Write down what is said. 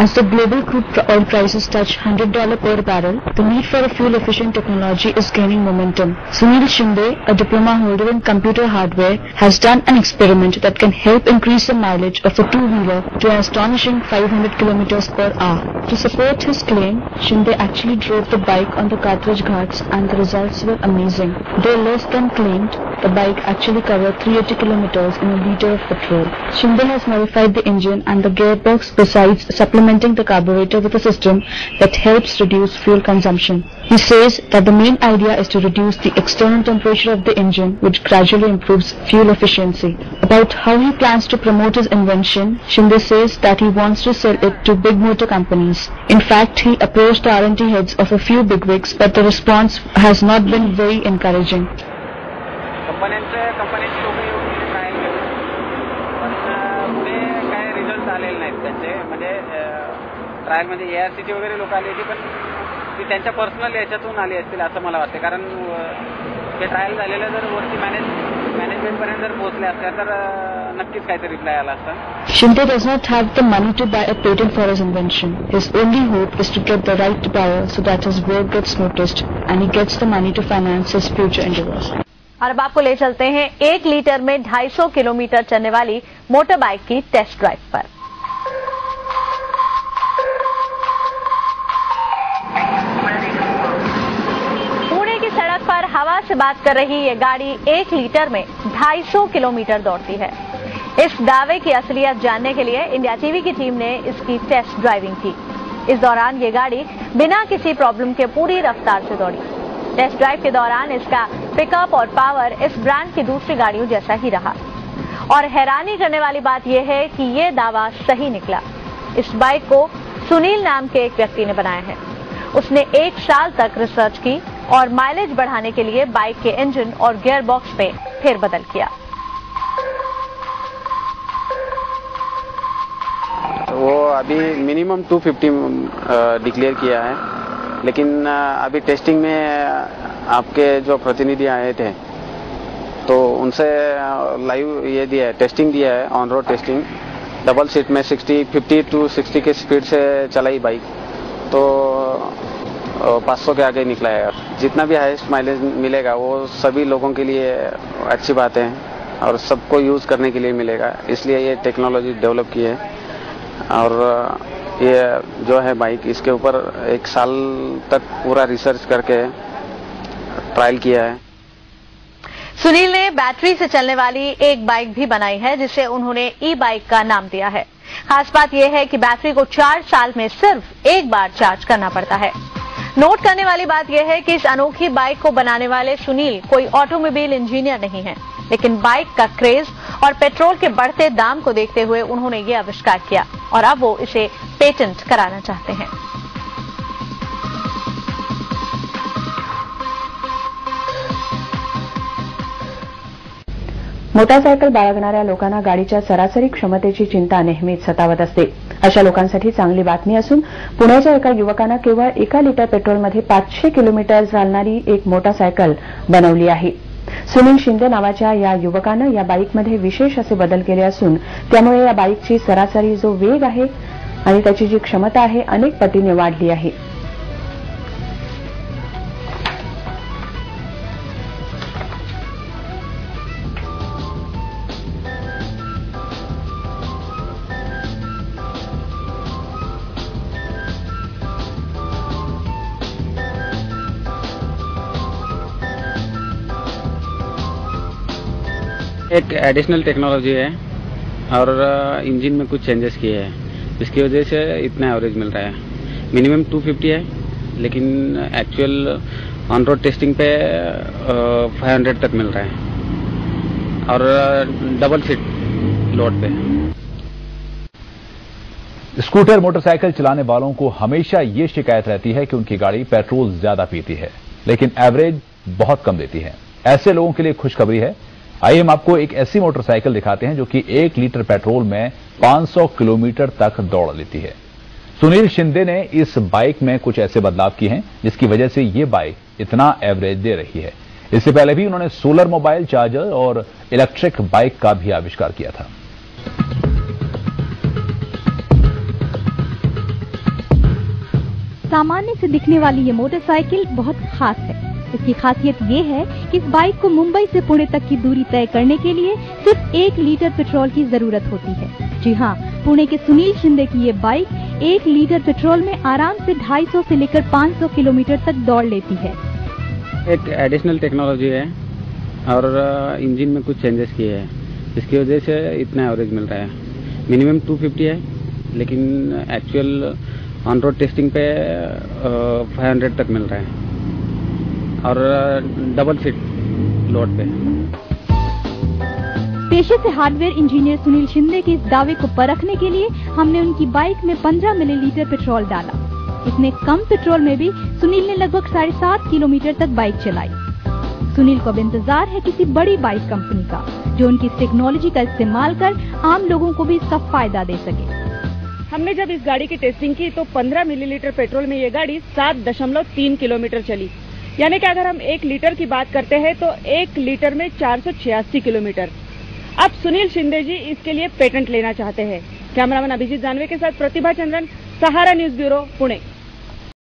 As the global crude oil prices touch $100 per barrel, the need for a fuel-efficient technology is gaining momentum. Sunil Shinde, a diploma holder in computer hardware, has done an experiment that can help increase the mileage of a two-wheeler to an astonishing 500 kilometers per hour. To support his claim, Shinde actually drove the bike on the Kartrej Ghats and the results were amazing. Though less than claimed, the bike actually covered 380 kilometers in a liter of petrol. Shinde has modified the engine and the gearbox besides supplementing the carburetor with a system that helps reduce fuel consumption. He says that the main idea is to reduce the external temperature of the engine, which gradually improves fuel efficiency. About how he plans to promote his invention, Shinde says that he wants to sell it to big motor companies. In fact, he approached the R&D heads of a few bigwigs, but the response has not been very encouraging. कंपन्यांचे लोक येऊन trial केले पण पुढे काय result आलेले नाहीत त्यांचे म्हणजे ट्रायल म्हणजे ARCची वगैरे लोक आली होती पण ती त्यांच्या पर्सनल याच्यातून आली असतील असं मला वाटते कारण ते ट्रायल झालेलं जर वरती मॅनेजमेंटपर्यंत जर पोहोचले असते तर नक्कीच काहीतरी रिप्लाय आला असता. Shinde does not have the money to buy a patent for his invention. His only hope is to get the right buyer so that his work gets noticed and he gets the money to finance his future endeavors. और अब आपको ले चलते हैं 1 litre में 250 kilometre चलने वाली motor bike की टेस्ट ड्राइव पर। पुणे की सड़क पर हवा से बात कर रही ये गाड़ी 1 लीटर में 250 किलोमीटर दौड़ती है। इस दावे की असलियत जानने के लिए इंडिया टीवी की टीम ने इसकी टेस्ट ड्राइविंग की। इस दौरान ये गाड़ी बिना किसी प्रॉब्लम के पूरी रफ्तार से दौड़ी। टेस्ट ड्राइव के दौरान इसका पिकअप और पावर इस ब्रांड की दूसरी गाड़ियों जैसा ही रहा और हैरानी करने वाली बात यह है कि यह दावा सही निकला। इस बाइक को सुनील नाम के एक व्यक्ति ने बनाया है। उसने 1 साल तक रिसर्च की और माइलेज बढ़ाने के लिए बाइक के इंजन और गियर बॉक्स पे फेरबदल किया। वो अभी मिनिमम 250 डिक्लेयर किया है लेकिन अभी टेस्टिंग में आपके जो प्रतिनिधि आए थे तो उनसे लाइव ये दिया है टेस्टिंग दिया है on road testing double seat में 50 टू 60 के स्पीड से चलाई बाइक तो 500 के आगे निकला है। जितना भी हाईएस्ट माइलेज मिलेगा वो सभी लोगों के लिए अच्छी बात है और सबको यूज़ करने के लिए मिलेगा इसलिए ये टेक्नोलॉजी डेवलप की है और ये जो है बाइक इसके ऊपर 1 साल तक पूरा रिसर्च करके ट्रायल किया है। सुनील ने बैटरी से चलने वाली एक बाइक भी बनाई है जिसे उन्होंने ई बाइक का नाम दिया है। खास बात यह है कि बैटरी को 4 साल में सिर्फ 1 बार चार्ज करना पड़ता है। नोट करने वाली बात यह है कि इस अनोखी बाइक को बनाने वाले सुनील कोई ऑटोमोबाइल इंजीनियर नहीं है लेकिन बाइक का क्रेज और पेट्रोल के बढ़ते दाम को देखते हुए उन्होंने ये आविष्कार किया और अब वो इसे पेटेंट कराना चाहते हैं। मोटारसायकल बाळगणाऱ्या लोकांना गाडीच्या सरासरी क्षमतेची चिंता नेहमीच सतावत असते। अशा लोकांसाठी चांगली बातमी असून पुण्याच्या एका युवकानं केवळ 1 लिटर पेट्रोलमध्ये 500 किलोमीटर चालणारी एक मोटारसायकल बनवली आहे। सुनील शिंदे नावाच्या या युवकानं या बाईकमध्ये विशेष असे बदल केले असून त्यामुळे या बाईकची सरासरी जो वेग आहे आणि त्याची जी क्षमता आहे अनेक पटीने वाढली आहे। एक एडिशनल टेक्नोलॉजी है और इंजन में कुछ चेंजेस किए हैं जिसकी वजह से इतना एवरेज मिल रहा है। मिनिमम 250 है लेकिन एक्चुअल ऑन रोड टेस्टिंग पे 500 तक मिल रहा है और डबल सीट लोड पे। स्कूटर मोटरसाइकिल चलाने वालों को हमेशा ये शिकायत रहती है कि उनकी गाड़ी पेट्रोल ज्यादा पीती है लेकिन एवरेज बहुत कम देती है। ऐसे लोगों के लिए खुशखबरी है। आइए हम आपको एक ऐसी मोटरसाइकिल दिखाते हैं जो कि 1 लीटर पेट्रोल में 500 किलोमीटर तक दौड़ लेती है। सुनील शिंदे ने इस बाइक में कुछ ऐसे बदलाव किए हैं जिसकी वजह से ये बाइक इतना एवरेज दे रही है। इससे पहले भी उन्होंने सोलर मोबाइल चार्जर और इलेक्ट्रिक बाइक का भी आविष्कार किया था। सामान्य से दिखने वाली ये मोटरसाइकिल बहुत खास है। इसकी खासियत ये है कि इस बाइक को मुंबई से पुणे तक की दूरी तय करने के लिए सिर्फ 1 लीटर पेट्रोल की जरूरत होती है। जी हाँ, पुणे के सुनील शिंदे की ये बाइक 1 लीटर पेट्रोल में आराम से 250 से लेकर 500 किलोमीटर तक दौड़ लेती है। एक एडिशनल टेक्नोलॉजी है और इंजन में कुछ चेंजेस किए हैं, इसकी वजह से इतना एवरेज मिल रहा है। मिनिमम 250 है, लेकिन एक्चुअल ऑन रोड टेस्टिंग पे 500 तक मिल रहा है और डबल सीट लोड पे। पेशे से हार्डवेयर इंजीनियर सुनील शिंदे के इस दावे को परखने के लिए हमने उनकी बाइक में 15 मिलीलीटर पेट्रोल डाला। इतने कम पेट्रोल में भी सुनील ने लगभग 7.5 किलोमीटर तक बाइक चलाई। सुनील को अब इंतजार है किसी बड़ी बाइक कंपनी का, जो उनकी इस टेक्नोलॉजी का इस्तेमाल कर आम लोगों को भी इसका फायदा दे सके। हमने जब इस गाड़ी की टेस्टिंग की तो 15 मिलीलीटर पेट्रोल में ये गाड़ी 7.3 किलोमीटर चली। यानी कि अगर हम 1 लीटर की बात करते हैं तो 1 लीटर में 486 किलोमीटर। अब सुनील शिंदे जी इसके लिए पेटेंट लेना चाहते हैं। कैमरामैन अभिजीत जानवे के साथ प्रतिभा चंद्रन, सहारा न्यूज ब्यूरो, पुणे।